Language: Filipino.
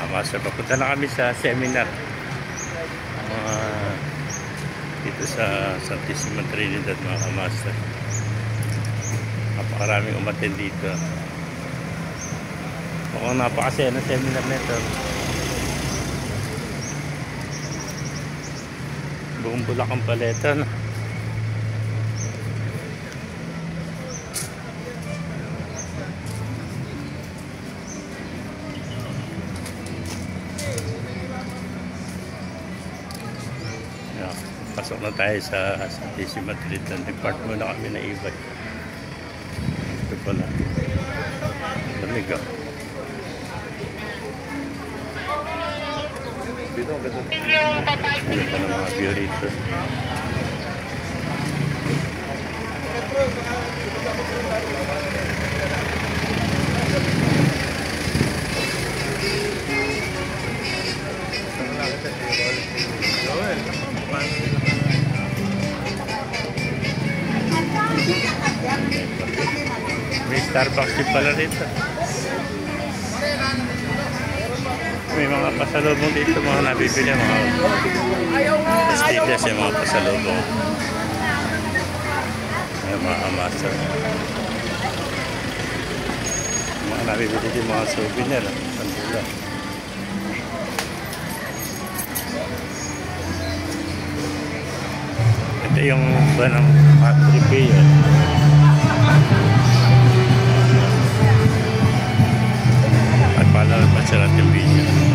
Master, papunta na kami sa seminar dito sa Santissima Trinidad, mga kamaster. Napakaraming umattend dito. Mukhang napakasaya ng seminar nito. Buong Bulacan paleta, no? Pasok na tayo sa Santissima Trinidad. Nag-park muna kami na ibay. Ito pala. Lamig ako. Dito ang ganda. Ano pa ng mga view rito. May Starbucks din pala dito. May mga pasalubong dito, mga nabibili, mga prestigious yung mga pasalubong. May mga amasa. Mga nabibili din mga souvenir. Sandula. Ito yung ba ng Patricia. At pala, masarap yung video.